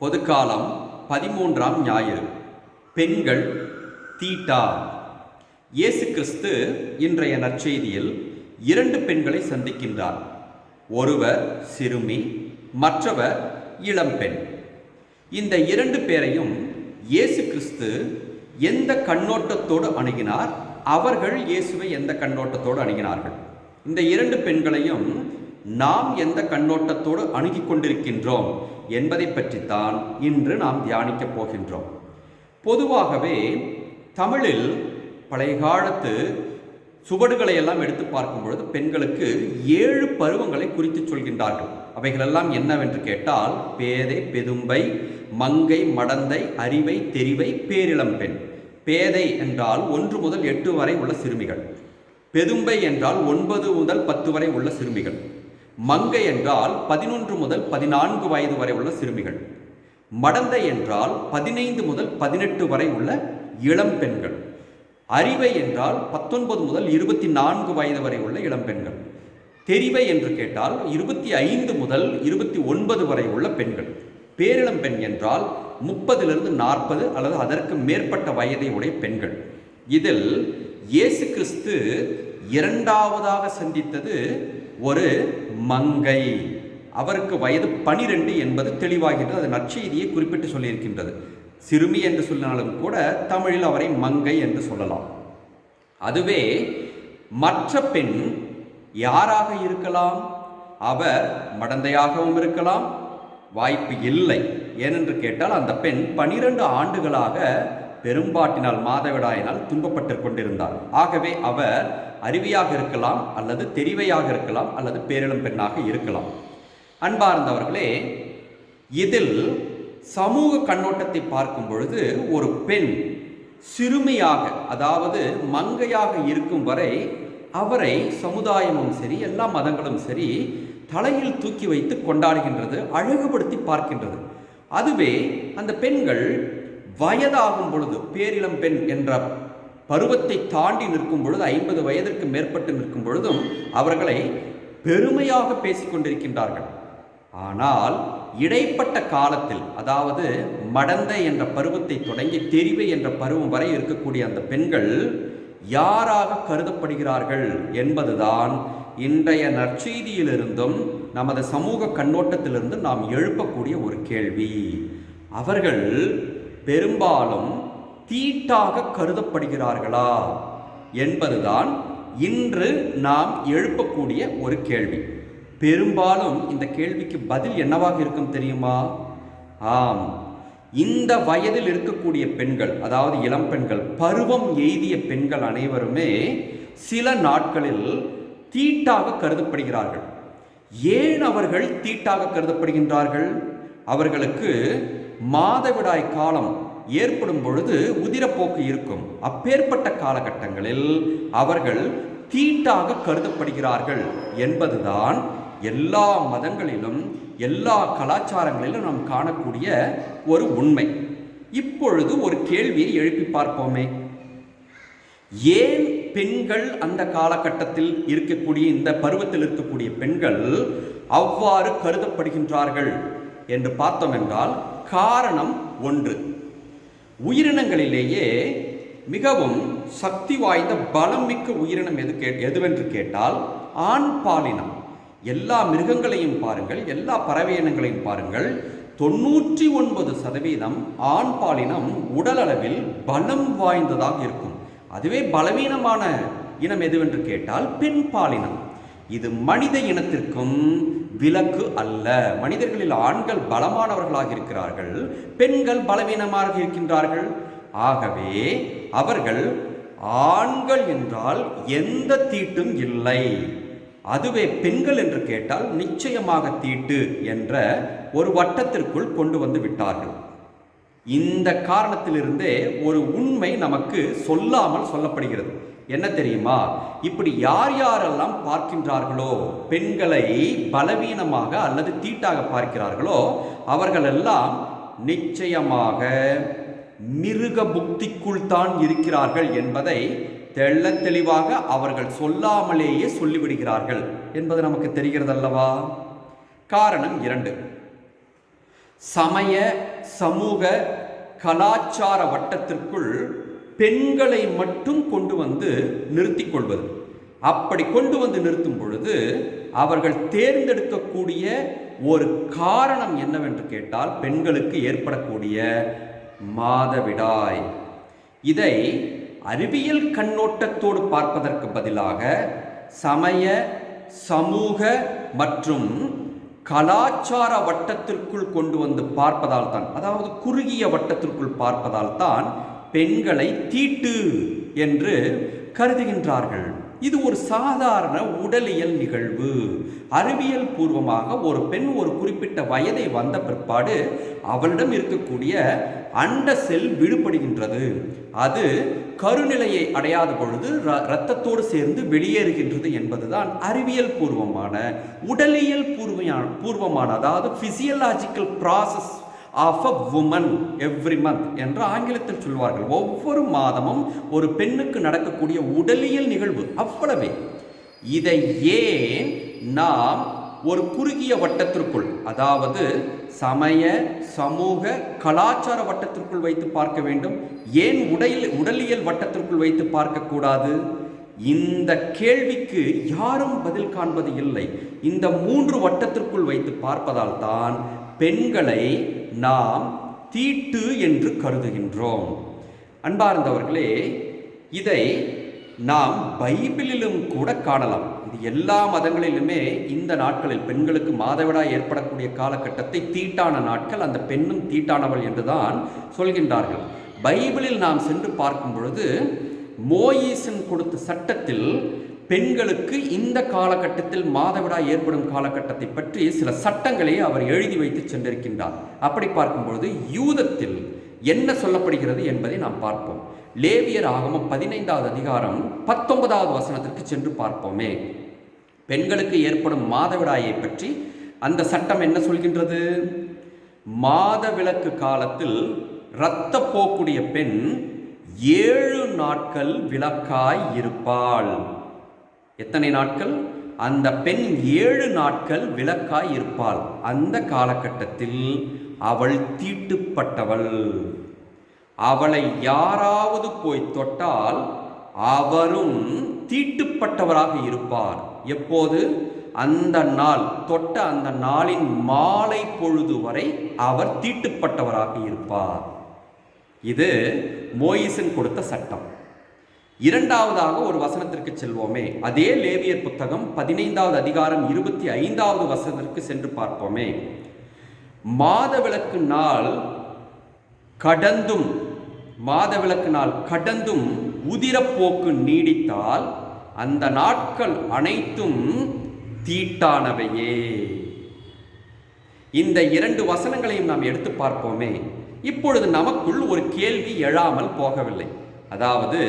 பொதுக்காலம் 13ஆம் ஞாயிறு. பெண்கள் தீட்டா. இயேசு கிறிஸ்து இன்றைய நற்செய்தியில் 2 பெண்களை சந்திக்கின்றார். ஒருவர் சிறுமி, மற்றவர் இளம்பெண். இந்த 2 பேரையும் இயேசு கிறிஸ்து எந்த கண்ணோட்டத்தோடு அணுகினார், அவர்கள் இயேசுவை எந்த கண்ணோட்டத்தோடு அணுகினார்கள்? இந்த 2 பெண்களையும் நாம் எந்த கண்ணோட்டத்தோடு அணுகிக் கொண்டிருக்கின்றோம் என்பதை பற்றித்தான் இன்று நாம் தியானிக்கப் போகின்றோம். பொதுவாகவே தமிழில் பழைய காலத்து சுவடுகளை எல்லாம் எடுத்து பார்க்கும் பொழுது பெண்களுக்கு 7 பருவங்களை குறித்து சொல்கின்றார்கள். அவைகளெல்லாம் என்னவென்று கேட்டால், பேதை, பெதும்பை, மங்கை, மடந்தை, அறிவை, தெரிவை, பேரிளம்பெண். பேதை என்றால் 1 முதல் 8 வரை உள்ள சிறுமிகள். பெதும்பை என்றால் 9 முதல் 10 வரை உள்ள சிறுமிகள். மங்கை என்றால் 11 முதல் 14 வயது வரை உள்ள சிறுமிகள். மடந்தை என்றால் 15 முதல் 18 வரை உள்ள இளம் பெண்கள். அறிவை என்றால் 19 முதல் 24 வயது வரை உள்ள இளம்பெண்கள். தெரிவை என்று கேட்டால் 25 முதல் 29 வரை உள்ள பெண்கள். பேரிளம்பெண் என்றால் 30 40 அல்லது அதற்கு மேற்பட்ட வயதை உடைய பெண்கள். இதில் இயேசு கிறிஸ்து இரண்டாவதாக சந்தித்தது ஒரு மங்கை. அவருக்கு வயது 12 என்பது தெளிவாகின்றது. அது நற்செய்தியை குறிப்பிட்டு சொல்லியிருக்கின்றது. சிறுமி என்று சொன்னாலும் கூட தமிழில் அவரை மங்கை என்று சொல்லலாம். அதுவே மற்ற பெண் யாராக இருக்கலாம்? அவர் மடந்தையாகவும் இருக்கலாம், வாய்ப்பு இல்லை. ஏனென்று கேட்டால் அந்த பெண் 12 ஆண்டுகளாக பெரும்பாட்டினால், மாதவிடாயினால் துன்பப்பட்டு கொண்டிருந்தார். ஆகவே அவர் அறிவியாக இருக்கலாம், அல்லது தெரிவையாக இருக்கலாம், அல்லது பேரிளம் பெண்ணாக இருக்கலாம். அன்பார்ந்தவர்களே, இதில் சமூக கண்ணோட்டத்தை பார்க்கும் பொழுது ஒரு பெண் சிறுமியாக, அதாவது மங்கையாக இருக்கும் வரை அவரை சமுதாயமும் சரி, எல்லா மதங்களும் சரி தலையில் தூக்கி வைத்து கொண்டாடுகின்றது, அழகுபடுத்தி பார்க்கின்றது. அதுவே அந்த பெண்கள் வயதாகும் பொழுது, பேரிளம் பெண் என்ற பருவத்தை தாண்டி நிற்கும் பொழுது, 50 வயதிற்கு மேற்பட்டு நிற்கும் பொழுதும் அவர்களை பெருமையாக பேசிக்கொண்டிருக்கின்றார்கள். ஆனால் இடைப்பட்ட காலத்தில், அதாவது மடந்தை என்ற பருவத்தை தொடங்கி தெரிவை என்ற பருவம் வரை இருக்கக்கூடிய அந்த பெண்கள் யாராக கருதப்படுகிறார்கள் என்பதுதான் இன்றைய நற்செய்தியிலிருந்தும் நமது சமூக கண்ணோட்டத்திலிருந்து நாம் எழுப்பக்கூடிய ஒரு கேள்வி. அவர்கள் பெரும்பாலும் தீட்டாக கருதப்படுகிறார்களா என்பதுதான் இன்று நாம் எழுப்பக்கூடிய ஒரு கேள்வி. பெரும்பாலும் இந்த கேள்விக்கு பதில் என்னவாக இருக்கும் தெரியுமா? ஆம், இந்த வயதில் இருக்கக்கூடிய பெண்கள், அதாவது இளம் பெண்கள், பருவம் எய்திய பெண்கள் அனைவருமே சில நாட்களில் தீட்டாக கருதப்படுகிறார்கள். ஏன் அவர்கள் தீட்டாக கருதப்படுகின்றார்கள்? அவர்களுக்கு மாதவிடாய் காலம் ஏற்படும் பொழுது உதிரப்போக்கு இருக்கும். அப்பேற்பட்ட காலகட்டங்களில் அவர்கள் தீட்டாக கருதப்படுகிறார்கள் என்பதுதான் எல்லா மதங்களிலும், எல்லா கலாச்சாரங்களிலும் நாம் காணக்கூடிய ஒரு உண்மை. இப்பொழுது ஒரு கேள்வியை எழுப்பி பார்ப்போமே. ஏன் பெண்கள் அந்த காலகட்டத்தில் இருக்கக்கூடிய, இந்த பருவத்தில் இருக்கக்கூடிய பெண்கள் அவ்வாறு கருதப்படுகின்றார்கள் என்று பார்த்தோம் என்றால், காரணம் ஒன்று. உயிரினங்களிலேயே மிகவும் சக்தி வாய்ந்த பலம் மிக்க உயிரினம் எதுவென்று கேட்டால் ஆண் பாலினம். எல்லா மிருகங்களையும் பாருங்கள், எல்லா பறவை இனங்களையும் பாருங்கள், 99% ஆண் பாலினம் உடல் அளவில் பலம் வாய்ந்ததாக இருக்கும். அதுவே பலவீனமான இனம் எதுவென்று கேட்டால் பெண் பாலினம். இது மனித இனத்திற்கும் விலக்கு அல்ல. மனிதர்களில் ஆண்கள் பலமானவர்களாக இருக்கிறார்கள், பெண்கள் பலவீனமாக இருக்கின்றார்கள். ஆகவே அவர்கள் ஆண்கள் என்றால் எந்த தீட்டும் இல்லை. அதுவே பெண்கள் என்று கேட்டால் நிச்சயமாக தீட்டு என்ற ஒரு வட்டத்திற்குள் கொண்டு வந்து விட்டார்கள். இந்த காரணத்திலிருந்தே ஒரு உண்மை நமக்கு சொல்லாமல் சொல்லப்படுகிறது. என்ன தெரியுமா? இப்படி யார் யாரெல்லாம் பார்க்கின்றார்களோ, பெண்களை பலவீனமாக அல்லது தீட்டாக பார்க்கிறார்களோ, அவர்களெல்லாம் நிச்சயமாக மிருக புக்திக்குள் தான் இருக்கிறார்கள் என்பதை தெள்ள தெளிவாக அவர்கள் சொல்லாமலேயே சொல்லிவிடுகிறார்கள் என்பது நமக்கு தெரிகிறது அல்லவா? காரணம் 2. சமய சமூக கலாச்சார வட்டத்திற்குள் பெண்களை மட்டும் கொண்டு வந்து நிறுத்திக் கொள்வது. அப்படி கொண்டு வந்து நிறுத்தும் பொழுது அவர்கள் தேர்ந்தெடுக்கக்கூடிய ஒரு காரணம் என்னவென்று கேட்டால் பெண்களுக்கு ஏற்படக்கூடிய மாதவிடாய். இதை அறிவியல் கண்ணோட்டத்தோடு பார்ப்பதற்கு பதிலாக சமய சமூக மற்றும் கலாச்சார வட்டத்திற்குள் கொண்டு வந்து பார்ப்பதால் தான், அதாவது குறுகிய வட்டத்திற்குள் பார்ப்பதால் தான் பெண்களை தீட்டு என்று கருதுகின்றார்கள். இது ஒரு சாதாரண உடலியல் நிகழ்வு. அறிவியல் பூர்வமாக ஒரு பெண் ஒரு குறிப்பிட்ட வயதை வந்த பிற்பாடு அவளிடம் இருக்கக்கூடிய அண்ட செல் விடுபடுகின்றது. அது கருநிலையை அடையாத பொழுது இரத்தத்தோடு சேர்ந்து வெளியேறுகின்றது என்பதுதான் அறிவியல் பூர்வமான உடலியல் பூர்வமான அதாவது physiological process of a woman every month என்று ஆங்கிலத்தில் சொல்வார்கள். ஒவ்வொரு மாதமும் ஒரு பெண்ணுக்கு நடக்கக்கூடிய உடலியல் நிகழ்வு, அவ்வளவே. இதை ஏன் நாம் ஒரு குறுகிய வட்டத்திற்குள், அதாவது சமய சமூக கலாச்சார வட்டத்திற்குள் வைத்து பார்க்க வேண்டும்? ஏன் உடலியல் வட்டத்திற்குள் வைத்து பார்க்கக்கூடாது? இந்த கேள்விக்கு யாரும் பதில் காண்பது இல்லை. இந்த 3 வட்டத்திற்குள் வைத்து பார்ப்பதால் தான் பெண்களை நாம் தீட்டு என்று கருதுகின்றோம். அன்பார்ந்தவர்களே, இதை நாம் பைபிளிலும் கூட காணலாம். இது எல்லா மதங்களிலுமே இந்த நாட்களில் பெண்களுக்கு மாதவிடாய் ஏற்படக்கூடிய காலகட்டத்தை தீட்டான நாட்கள், அந்த பெண்ணும் தீட்டானவள் என்றுதான் சொல்கின்றார்கள். பைபிளில் நாம் சென்று பார்க்கும் பொழுது மோயிசன் கொடுத்த சட்டத்தில் பெண்களுக்கு இந்த காலகட்டத்தில் மாதவிடாய் ஏற்படும் காலகட்டத்தை பற்றி சில சட்டங்களை அவர் எழுதி வைத்து சென்றிருக்கின்றார். அப்படி பார்க்கும்பொழுது யூதத்தில் என்ன சொல்லப்படுகிறது என்பதை நாம் பார்ப்போம். லேவியர் ஆகமம் 15வது அதிகாரம் 19வது வசனத்திற்கு சென்று பார்ப்போமே. பெண்களுக்கு ஏற்படும் மாதவிடாயை பற்றி அந்த சட்டம் என்ன சொல்கின்றது? மாதவிலக்கு காலத்தில் இரத்த போக்குடைய பெண் 7 நாட்கள் விலக்காய் இருப்பாள். எத்தனை நாட்கள்? அந்த பெண் 7 நாட்கள் விலக்காய் இருப்பாள். அந்த காலகட்டத்தில் அவள் தீட்டுப்பட்டவள். அவளை யாராவது போய் தொட்டால் அவரும் தீட்டுப்பட்டவராக இருப்பார். எப்போது? அந்த நாள் தொட்ட அந்த நாளின் மாலை பொழுது வரை அவர் தீட்டுப்பட்டவராக இருப்பார். இது மோயிசன் கொடுத்த சட்டம். இரண்டாவதாக ஒரு வசனத்திற்கு செல்வோமே. அதே லேவியர் புத்தகம் 15வது அதிகாரம் 25வது வசனத்திற்கு சென்று பார்ப்போமே. மாதவிலக்கு நாள் கடந்தும் உதிரப்போக்கு நீடித்தால் அந்த நாட்கள் அனைத்தும் தீட்டானவையே. இந்த 2 வசனங்களையும் நாம் எடுத்து பார்ப்போமே. இப்பொழுது நமக்குள் ஒரு கேள்வி எழாமல் போகவில்லை. அதாவது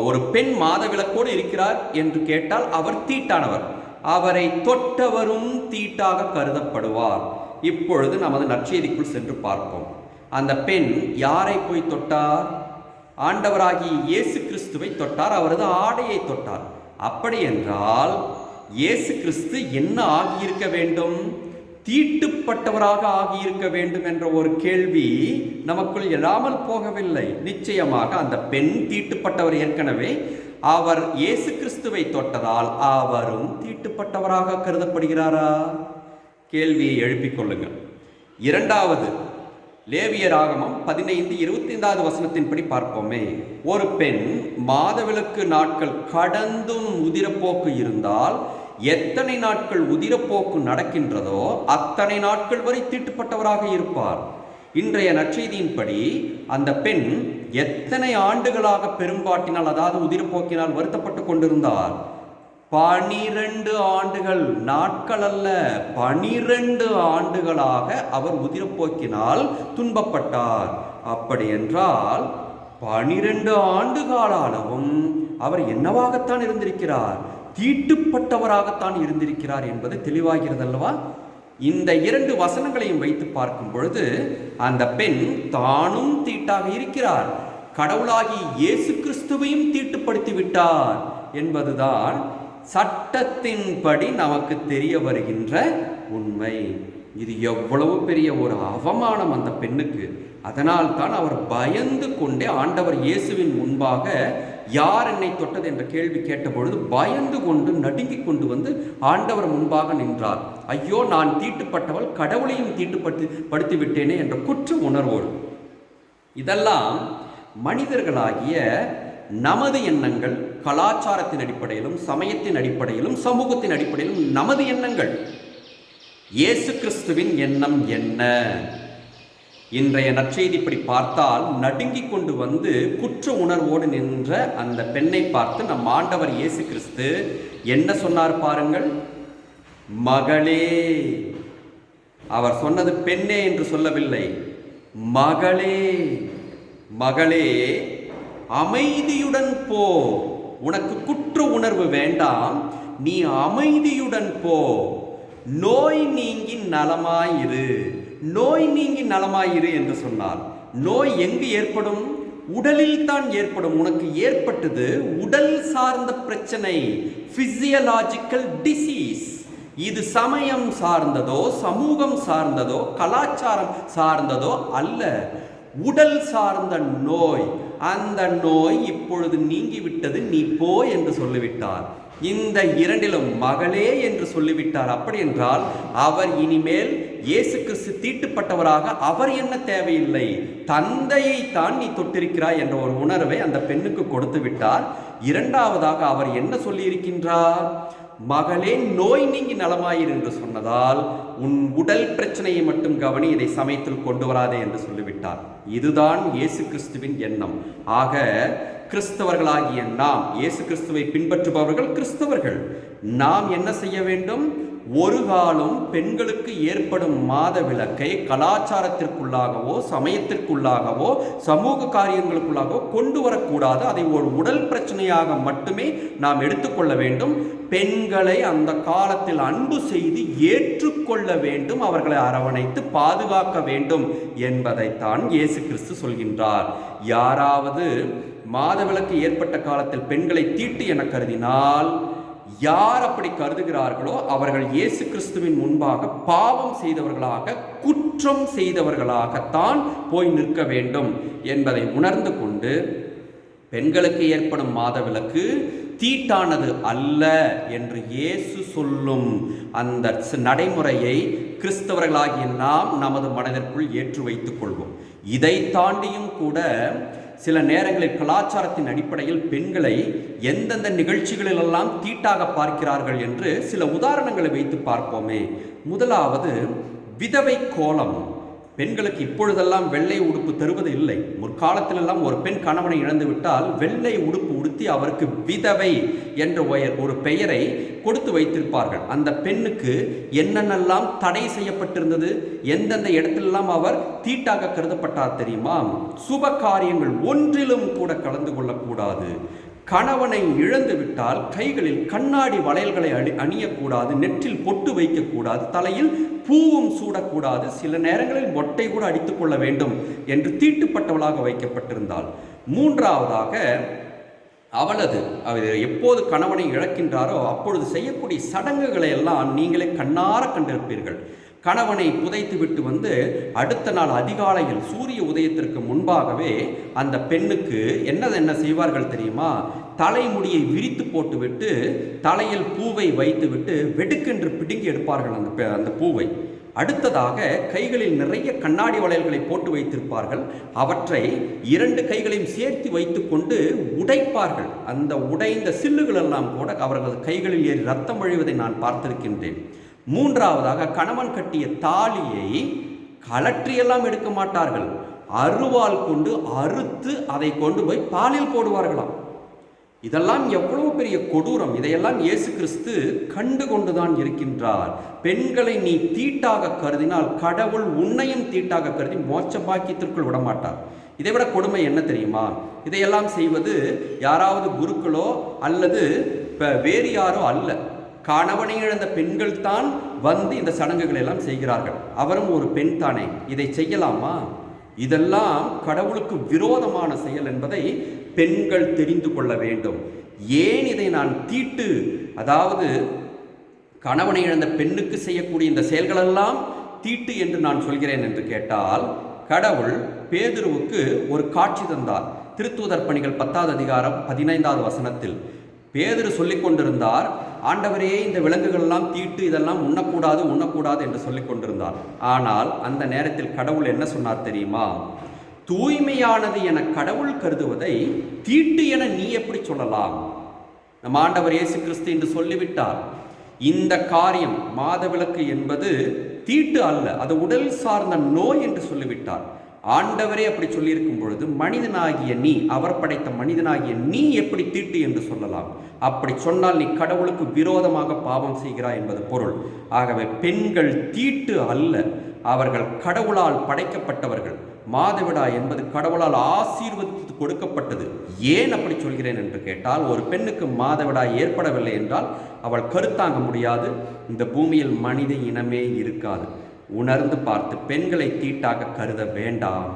ஒரு பெண் மாதவிலக்கோடு இருக்கிறார் என்று கேட்டால் அவர் தீட்டானவர், அவரை தொட்டவரும் தீட்டாக கருதப்படுவார். இப்பொழுது நமது நற்செய்திக்குள் சென்று பார்ப்போம். அந்த பெண் யாரை போய் தொட்டார்? ஆண்டவராகிய இயேசு கிறிஸ்துவை தொட்டார், அவரது ஆடையை தொட்டார். அப்படி என்றால் இயேசு கிறிஸ்து என்ன ஆகியிருக்க வேண்டும்? தீட்டுப்பட்டவராக ஆகியிருக்க வேண்டும் என்ற ஒரு கேள்வி நமக்குள் எழாமல் போகவில்லை. நிச்சயமாக அந்த பெண் தீட்டுப்பட்டவர். ஏற்கனவே அவர் இயேசு கிறிஸ்துவை தொட்டதால் அவரும் தீட்டுப்பட்டவராக கருதப்படுகிறாரா? கேள்வியை எழுப்பிக் கொள்ளுங்கள். இரண்டாவது, லேவியர் ஆகமம் 15-25வது வசனத்தின்படி பார்ப்போமே. ஒரு பெண் மாதவிலக்கு நாட்கள் கடந்தும் உதிரப்போக்கு இருந்தால் எத்தனை நாட்கள் உதிரப்போக்கு நடக்கின்றதோ அத்தனை நாட்கள் வரை தீட்டுப்பட்டவராக இருப்பார். இன்றைய நற்செய்தியின்படி அந்த பெண் எத்தனை ஆண்டுகளாக பெரும்பாட்டினால், அதாவது உதிரப்போக்கினால் வருத்தப்பட்டு கொண்டிருந்தார்? 12 ஆண்டுகள். நாட்கள் அல்ல, 12 ஆண்டுகளாக அவர் உதிரப்போக்கினால் துன்பப்பட்டார். அப்படி என்றால் 12 ஆண்டு கால அளவும் அவர் என்னவாகத்தான் இருந்திருக்கிறார்? தீட்டுப்பட்டவராகத்தான் இருந்திருக்கிறார் என்பது தெளிவாகிறது அல்லவா? இந்த 2 வசனங்களையும் வைத்து பார்க்கும் பொழுது அந்த பெண் தானும் தீட்டாக இருக்கிறார், கடவுளாகி இயேசு கிறிஸ்துவையும் தீட்டுப்படுத்தி விட்டார் என்பதுதான் சட்டத்தின்படி நமக்கு தெரிய வருகின்ற உண்மை. இது எவ்வளவு பெரிய ஒரு அவமானம் அந்த பெண்ணுக்கு. அதனால் தான் அவர் பயந்து கொண்டே ஆண்டவர் இயேசுவின் முன்பாக யார் என்னை தொட்டது என்ற கேள்வி கேட்டபொழுது பயந்து கொண்டு நடுங்கிக் கொண்டு வந்து ஆண்டவர் முன்பாக நின்றார். ஐயோ, நான் தீட்டுப்பட்டவள், கடவுளையும் தீட்டுப்படுத்தி விட்டேனே என்ற குற்ற உணர்வோடு. இதெல்லாம் மனிதர்களாகிய நமது எண்ணங்கள், கலாச்சாரத்தின் அடிப்படையிலும் சமயத்தின் அடிப்படையிலும் சமூகத்தின் அடிப்படையிலும் நமது எண்ணங்கள். இயேசு கிறிஸ்துவின் எண்ணம் என்ன? இன்றைய நற்செய்திப்படி பார்த்தால் நடுங்கிக் கொண்டு வந்து குற்ற உணர்வோடு நின்ற அந்த பெண்ணை பார்த்து நம் ஆண்டவர் இயேசு கிறிஸ்து என்ன சொன்னார் பாருங்கள். மகளே. அவர் சொன்னது பெண்ணே என்று சொல்லவில்லை, மகளே. மகளே, அமைதியுடன் போ. உனக்கு குற்ற உணர்வு வேண்டாம், நீ அமைதியுடன் போ. நோய் நீங்கி நலமாயிரு. நோய் நீங்கி நலமாயிரு என்று சொன்னார். நோய் எங்கு ஏற்படும்? உடலில் தான் ஏற்படும். உனக்கு ஏற்பட்டது உடல் சார்ந்த பிரச்சனை, பிசியலாஜிக்கல் டிசீஸ். இது சமயம் சார்ந்ததோ சமூகம் சார்ந்ததோ கலாச்சாரம் சார்ந்ததோ அல்ல, உடல் சார்ந்த நோய். அந்த நோய் இப்பொழுது நீங்கிவிட்டது, நீ போ என்று சொல்லிவிட்டார். இந்த இரண்டிலும் மகளே என்று சொல்லிவிட்டார். அப்படி என்றால் அவர் இனிமேல் இயேசு கிறிஸ்து தீட்டுப்பட்டவராக அவர் என்ன தேவையில்லை, தந்தையை தான் நீ தொட்டிருக்கிறாய் என்ற ஒரு உணர்வை அந்த பெண்ணுக்கு கொடுத்து விட்டார். இரண்டாவதாக அவர் என்ன சொல்லியிருக்கின்றார்? மகளே, நோய் நீங்கி நலமாயிரு என்று சொன்னதால் உன் உடல் பிரச்சனையை மட்டும் கவனி, இதை சமயத்தில் கொண்டு வராதே என்று சொல்லிவிட்டார். இதுதான் இயேசு கிறிஸ்துவின் எண்ணம். ஆக கிறிஸ்தவர்களாகிய நாம், இயேசு கிறிஸ்துவை பின்பற்றுபவர்கள் கிறிஸ்தவர்கள், நாம் என்ன செய்ய வேண்டும்? ஒரு காலம் பெண்களுக்கு ஏற்படும் மாத விலக்கை கலாச்சாரத்திற்குள்ளாகவோ சமயத்திற்குள்ளாகவோ சமூக காரியங்களுக்குள்ளாகவோ கொண்டு வரக்கூடாது. அதை ஒரு உடல் பிரச்சனையாக மட்டுமே நாம் எடுத்துக்கொள்ள வேண்டும். பெண்களை அந்த காலத்தில் அன்பு செய்து ஏற்றுக்கொள்ள வேண்டும், அவர்களை அரவணைத்து பாதுகாக்க வேண்டும் என்பதைத்தான் இயேசு கிறிஸ்து சொல்கின்றார். யாராவது மாதவிலக்கு ஏற்பட்ட காலத்தில் பெண்களை தீட்டு என கருதினால், யார் அப்படி கருதுகிறார்களோ அவர்கள் இயேசு கிறிஸ்துவின் முன்பாக பாவம் செய்தவர்களாக, குற்றம் செய்தவர்களாகத்தான் போய் நிற்க வேண்டும் என்பதை உணர்ந்து கொண்டு, பெண்களுக்கு ஏற்படும் மாதவிலக்கு தீட்டானது அல்ல என்று இயேசு சொல்லும் அந்த நடைமுறையை கிறிஸ்தவர்களாகிய நாம் நமது மனதிற்குள் ஏற்று வைத்துக் கொள்வோம். இதை தாண்டியும் கூட சில நேரங்களில் கலாச்சாரத்தின் அடிப்படையில் பெண்களை எந்தெந்த நிகழ்ச்சிகளிலெல்லாம் தீட்டாக பார்க்கிறார்கள் என்று சில உதாரணங்களை வைத்து பார்ப்போமே. முதலாவது விதவை கோலம். பெண்களுக்கு இப்பொழுதெல்லாம் வெள்ளை உடுப்பு தருவது இல்லை. முற்காலத்திலெல்லாம் ஒரு பெண் கணவனை இழந்து விட்டால் வெள்ளை உடுப்பு உடுத்தி அவருக்கு விதவை என்ற ஒரு பெயரை கொடுத்து வைத்திருப்பார்கள். அந்த பெண்ணுக்கு என்னென்னலாம் தடை செய்யப்பட்டிருந்தது, எந்தெந்த இடத்திலெல்லாம் அவர் தீட்டாக கருதப்பட்டார் தெரியுமா? சுப காரியங்கள் ஒன்றிலும் கூட கலந்து கொள்ளக்கூடாது. கணவனை இழந்து விட்டால் கைகளில் கண்ணாடி வளையல்களை அணியக்கூடாது, நெற்றில் பொட்டு வைக்கக்கூடாது, தலையில் பூவும் சூடக்கூடாது, சில நேரங்களில் மொட்டை கூட அடித்துக் கொள்ள வேண்டும் என்று தீட்டுப்பட்டவளாக வைக்கப்பட்டிருந்தாள். மூன்றாவதாக அவர் எப்போது கணவனை இழக்கின்றாரோ அப்பொழுது செய்யக்கூடிய சடங்குகளை எல்லாம் நீங்களே கண்ணார கண்டிருப்பீர்கள். கணவனை புதைத்து விட்டு வந்து அடுத்த நாள் அதிகாலையில் சூரிய உதயத்திற்கு முன்பாகவே அந்த பெண்ணுக்கு என்ன செய்வார்கள் தெரியுமா? தலைமுடியை விரித்து போட்டுவிட்டு தலையில் பூவை வைத்துவிட்டு வெடுக்கென்று பிடுங்கி எடுப்பார்கள் அந்த பூவை. அடுத்ததாக கைகளில் நிறைய கண்ணாடி வளையல்களை போட்டு வைத்திருப்பார்கள். அவற்றை இரண்டு கைகளையும் சேர்த்து வைத்து கொண்டு உடைப்பார்கள். அந்த உடைந்த சில்லுகளெல்லாம் கூட அவர்களது கைகளில் ஏறி ரத்தம் வழிவதை நான் பார்த்திருக்கின்றேன். மூன்றாவதாக கணவன் கட்டிய தாலியை கலற்றியெல்லாம் எடுக்க மாட்டார்கள், அருவாள் கொண்டு அறுத்து அதை கொண்டு போய் பாலில் போடுவார்களாம். இதெல்லாம் எவ்வளவு பெரிய கொடூரம்! இதையெல்லாம் இயேசு கிறிஸ்து கண்டு கொண்டுதான் இருக்கின்றார். பெண்களை நீ தீட்டாக கருதினால் கடவுள் உன்னையும் தீட்டாக கருதி மோட்ச பாக்கியத்திற்குள் விடமாட்டார். இதைவிட கொடுமை என்ன தெரியுமா? இதையெல்லாம் செய்வது யாராவது குருக்களோ அல்லது வேறு யாரோ அல்ல, கணவனை இழந்த பெண்கள் தான் வந்து இந்த சடங்குகளை எல்லாம் செய்கிறார்கள். அவரும் ஒரு பெண் தானே, இதை செய்யலாமா? இதெல்லாம் கடவுளுக்கு விரோதமான செயல் என்பதை பெண்கள் தெரிந்து கொள்ள வேண்டும். ஏன் இதை நான் அதாவது கணவனை இழந்த பெண்ணுக்கு செய்யக்கூடிய இந்த செயல்களெல்லாம் தீட்டு என்று நான் சொல்கிறேன் என்று கேட்டால், கடவுள் பேதுருவுக்கு ஒரு காட்சி தந்தார். திருத்தூதர் பணிகள் 10வது அதிகாரம் 15வது வசனத்தில் பேதுரு சொல்லிக் கொண்டிருந்தார், ஆண்டவரே இந்த விலங்குகள் எல்லாம் தீட்டு, இதெல்லாம் உண்ணக்கூடாது என்று சொல்லிக் கொண்டிருந்தார். ஆனால் அந்த நேரத்தில் கடவுள் என்ன சொன்னார் தெரியுமா? தூய்மையானது என கடவுள் கருதுவதை தீட்டு என நீ எப்படி சொல்லலாம்? நம் ஆண்டவர் இயேசு கிறிஸ்து என்று சொல்லிவிட்டார். இந்த காரியம் மாதவிலக்கு என்பது தீட்டு அல்ல, அது உடல் சார்ந்த நோய் என்று சொல்லிவிட்டார். ஆண்டவரே அப்படி சொல்லியிருக்கும் பொழுது மனிதனாகிய நீ, அவர் படைத்த மனிதனாகிய நீ எப்படி தீட்டு என்று சொல்லலாம்? அப்படி சொன்னால் நீ கடவுளுக்கு விரோதமாக பாவம் செய்கிறாய் என்பது பொருள். ஆகவே பெண்கள் தீட்டு அல்ல, அவர்கள் கடவுளால் படைக்கப்பட்டவர்கள். மாதவிடாய் என்பது கடவுளால் ஆசீர்வதித்து கொடுக்கப்பட்டது. ஏன் அப்படி சொல்கிறேன் என்று கேட்டால், ஒரு பெண்ணுக்கு மாதவிடாய் ஏற்படவில்லை என்றால் அவள் கருத்தாங்க முடியாது, இந்த பூமியில் மனித இனமே இருக்காது. உணர்ந்து பார்த்து பெண்களை தீட்டாக கருத வேண்டாம்.